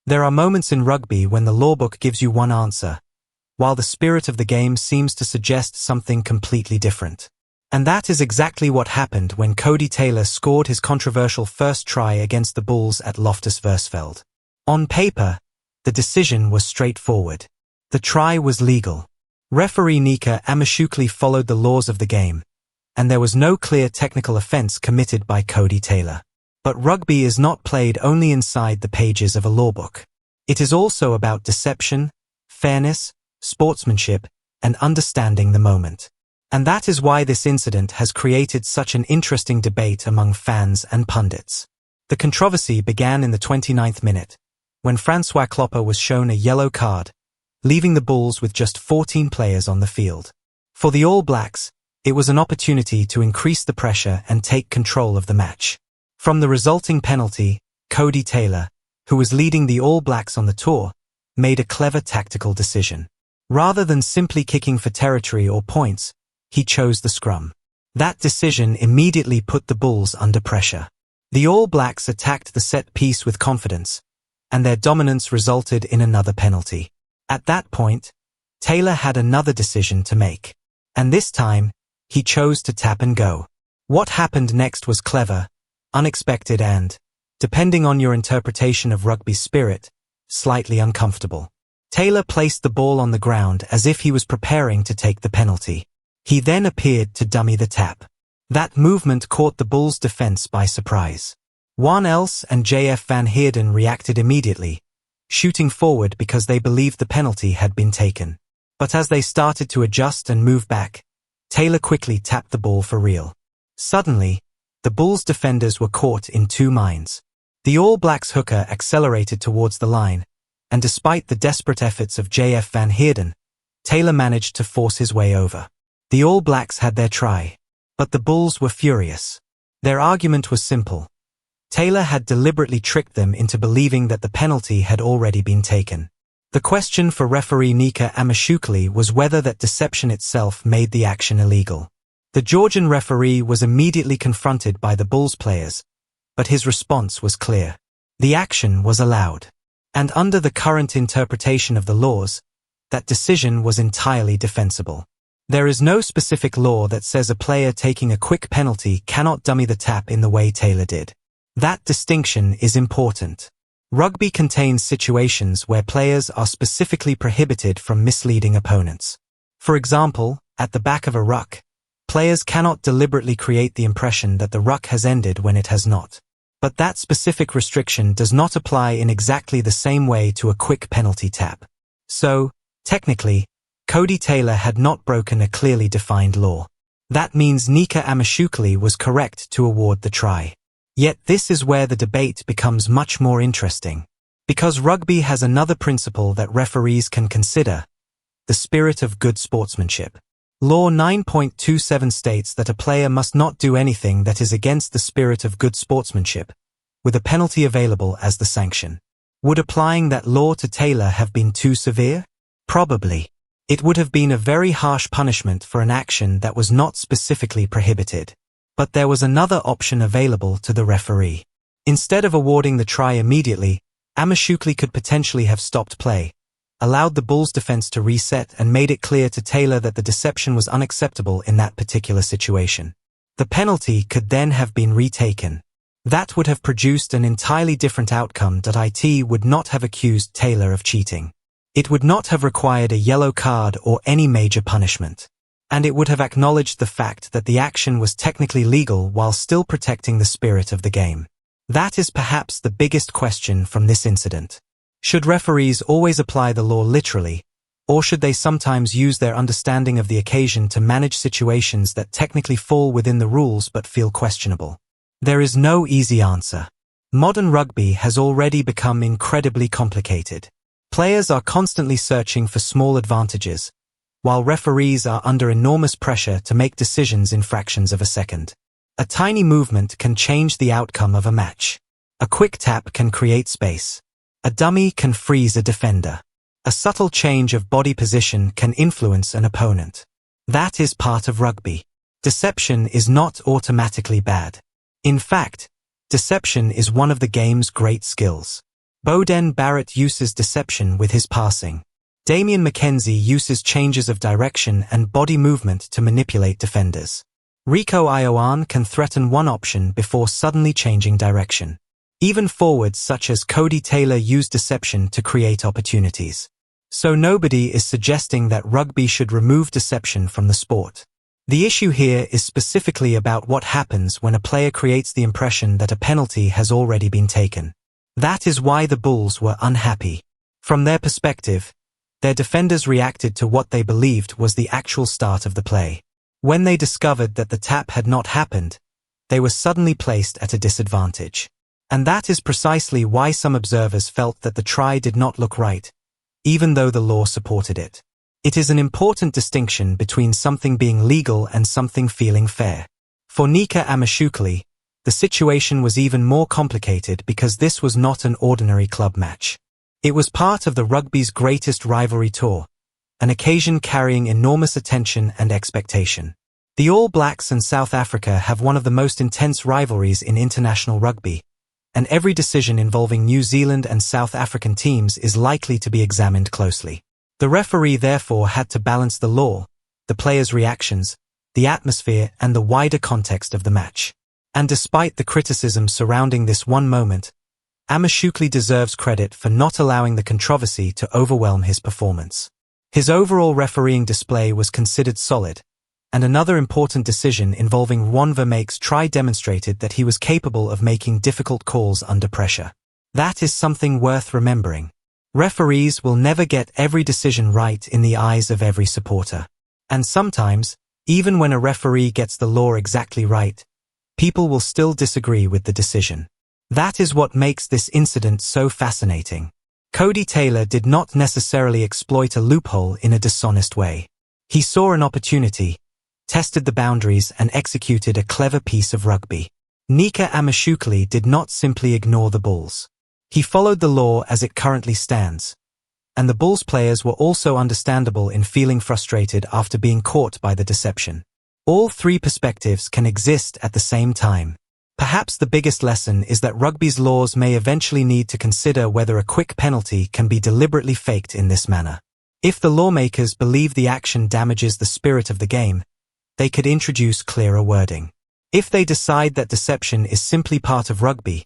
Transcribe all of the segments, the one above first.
There are moments in rugby when the lawbook gives you one answer, while the spirit of the game seems to suggest something completely different. And that is exactly what happened when Codie Taylor scored his controversial first try against the Bulls at Loftus Versfeld. On paper, the decision was straightforward. The try was legal. Referee Nika Amashukeli followed the laws of the game, and there was no clear technical offense committed by Codie Taylor. But rugby is not played only inside the pages of a lawbook. It is also about deception, fairness, sportsmanship, and understanding the moment. And that is why this incident has created such an interesting debate among fans and pundits. The controversy began in the 29th minute, when Francois Klopper was shown a yellow card, leaving the Bulls with just 14 players on the field. For the All Blacks, it was an opportunity to increase the pressure and take control of the match. From the resulting penalty, Codie Taylor, who was leading the All Blacks on the tour, made a clever tactical decision. Rather than simply kicking for territory or points, he chose the scrum. That decision immediately put the Bulls under pressure. The All Blacks attacked the set piece with confidence, and their dominance resulted in another penalty. At that point, Taylor had another decision to make. And this time, he chose to tap and go. What happened next was clever, unexpected and, depending on your interpretation of rugby's spirit, slightly uncomfortable. Taylor placed the ball on the ground as if he was preparing to take the penalty. He then appeared to dummy the tap. That movement caught the Bulls' defense by surprise. Juan Els and JF Van Heerden reacted immediately, shooting forward because they believed the penalty had been taken. But as they started to adjust and move back, Taylor quickly tapped the ball for real. Suddenly, the Bulls' defenders were caught in two minds. The All Blacks hooker accelerated towards the line, and despite the desperate efforts of JF Van Heerden, Taylor managed to force his way over. The All Blacks had their try, but the Bulls were furious. Their argument was simple. Taylor had deliberately tricked them into believing that the penalty had already been taken. The question for referee Nika Amashukeli was whether that deception itself made the action illegal. The Georgian referee was immediately confronted by the Bulls players, but his response was clear. The action was allowed. And under the current interpretation of the laws, that decision was entirely defensible. There is no specific law that says a player taking a quick penalty cannot dummy the tap in the way Taylor did. That distinction is important. Rugby contains situations where players are specifically prohibited from misleading opponents. For example, at the back of a ruck, players cannot deliberately create the impression that the ruck has ended when it has not. But that specific restriction does not apply in exactly the same way to a quick penalty tap. So, technically, Codie Taylor had not broken a clearly defined law. That means Nika Amashukeli was correct to award the try. Yet this is where the debate becomes much more interesting. Because rugby has another principle that referees can consider: the spirit of good sportsmanship. Law 9.27 states that a player must not do anything that is against the spirit of good sportsmanship, with a penalty available as the sanction. Would applying that law to Taylor have been too severe? Probably. It would have been a very harsh punishment for an action that was not specifically prohibited. But there was another option available to the referee. Instead of awarding the try immediately, Amashukeli could potentially have stopped play, allowed the Bulls' defense to reset, and made it clear to Taylor that the deception was unacceptable in that particular situation. The penalty could then have been retaken. That would have produced an entirely different outcome. It would not have accused Taylor of cheating. It would not have required a yellow card or any major punishment. And it would have acknowledged the fact that the action was technically legal while still protecting the spirit of the game. That is perhaps the biggest question from this incident. Should referees always apply the law literally, or should they sometimes use their understanding of the occasion to manage situations that technically fall within the rules but feel questionable? There is no easy answer. Modern rugby has already become incredibly complicated. Players are constantly searching for small advantages, while referees are under enormous pressure to make decisions in fractions of a second. A tiny movement can change the outcome of a match. A quick tap can create space. A dummy can freeze a defender. A subtle change of body position can influence an opponent. That is part of rugby. Deception is not automatically bad. In fact, deception is one of the game's great skills. Bowden Barrett uses deception with his passing. Damian McKenzie uses changes of direction and body movement to manipulate defenders. Rico Ioane can threaten one option before suddenly changing direction. Even forwards such as Codie Taylor use deception to create opportunities. So nobody is suggesting that rugby should remove deception from the sport. The issue here is specifically about what happens when a player creates the impression that a penalty has already been taken. That is why the Bulls were unhappy. From their perspective, their defenders reacted to what they believed was the actual start of the play. When they discovered that the tap had not happened, they were suddenly placed at a disadvantage. And that is precisely why some observers felt that the try did not look right, even though the law supported it. It is an important distinction between something being legal and something feeling fair. For Nika Amashukeli, the situation was even more complicated because this was not an ordinary club match. It was part of the rugby's greatest rivalry tour, an occasion carrying enormous attention and expectation. The All Blacks and South Africa have one of the most intense rivalries in international rugby, and every decision involving New Zealand and South African teams is likely to be examined closely. The referee therefore had to balance the law, the players' reactions, the atmosphere, and the wider context of the match. And despite the criticism surrounding this one moment, Amashukeli deserves credit for not allowing the controversy to overwhelm his performance. His overall refereeing display was considered solid, and another important decision involving Ron Vermaak's try demonstrated that he was capable of making difficult calls under pressure. That is something worth remembering. Referees will never get every decision right in the eyes of every supporter. And sometimes, even when a referee gets the law exactly right, people will still disagree with the decision. That is what makes this incident so fascinating. Codie Taylor did not necessarily exploit a loophole in a dishonest way. He saw an opportunity, tested the boundaries, and executed a clever piece of rugby. Nika Amashukeli did not simply ignore the Bulls. He followed the law as it currently stands. And the Bulls players were also understandable in feeling frustrated after being caught by the deception. All three perspectives can exist at the same time. Perhaps the biggest lesson is that rugby's laws may eventually need to consider whether a quick penalty can be deliberately faked in this manner. If the lawmakers believe the action damages the spirit of the game, they could introduce clearer wording. If they decide that deception is simply part of rugby,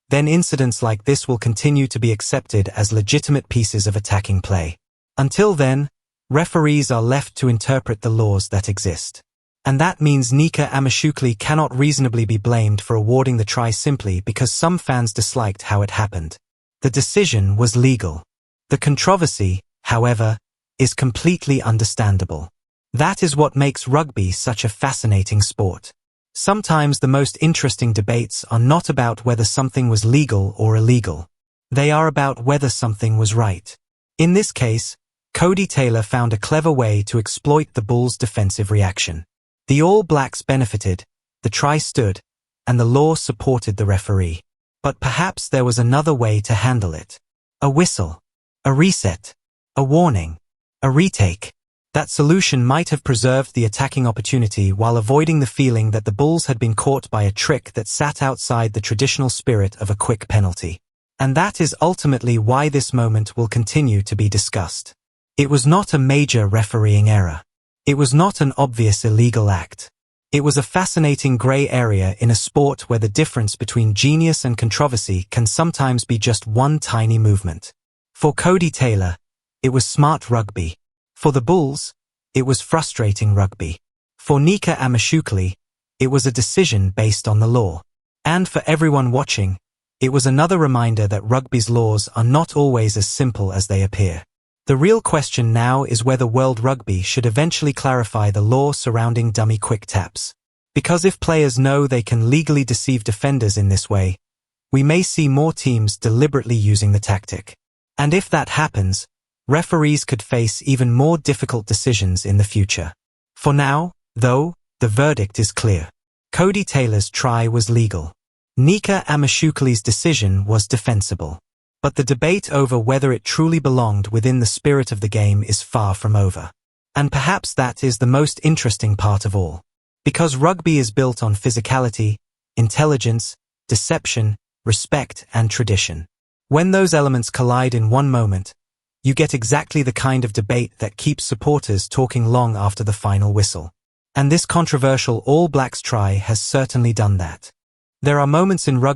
then incidents like this will continue to be accepted as legitimate pieces of attacking play. Until then, referees are left to interpret the laws that exist. And that means Nika Amashukeli cannot reasonably be blamed for awarding the try simply because some fans disliked how it happened. The decision was legal. The controversy, however, is completely understandable. That is what makes rugby such a fascinating sport. Sometimes the most interesting debates are not about whether something was legal or illegal. They are about whether something was right. In this case, Codie Taylor found a clever way to exploit the Bulls' defensive reaction. The All Blacks benefited, the try stood, and the law supported the referee. But perhaps there was another way to handle it. A whistle, a reset, a warning, a retake. That solution might have preserved the attacking opportunity while avoiding the feeling that the Bulls had been caught by a trick that sat outside the traditional spirit of a quick penalty. And that is ultimately why this moment will continue to be discussed. It was not a major refereeing error. It was not an obvious illegal act. It was a fascinating grey area in a sport where the difference between genius and controversy can sometimes be just one tiny movement. For Codie Taylor, it was smart rugby. For the Bulls, it was frustrating rugby. For Nika Amashukeli, it was a decision based on the law. And for everyone watching, it was another reminder that rugby's laws are not always as simple as they appear. The real question now is whether World Rugby should eventually clarify the law surrounding dummy quick taps. Because if players know they can legally deceive defenders in this way, we may see more teams deliberately using the tactic. And if that happens, referees could face even more difficult decisions in the future. For now, though, the verdict is clear. Codie Taylor's try was legal. Nika Amashukeli's decision was defensible. But the debate over whether it truly belonged within the spirit of the game is far from over. And perhaps that is the most interesting part of all. Because rugby is built on physicality, intelligence, deception, respect, and tradition. When those elements collide in one moment, you get exactly the kind of debate that keeps supporters talking long after the final whistle. And this controversial All Blacks try has certainly done that. There are moments in rugby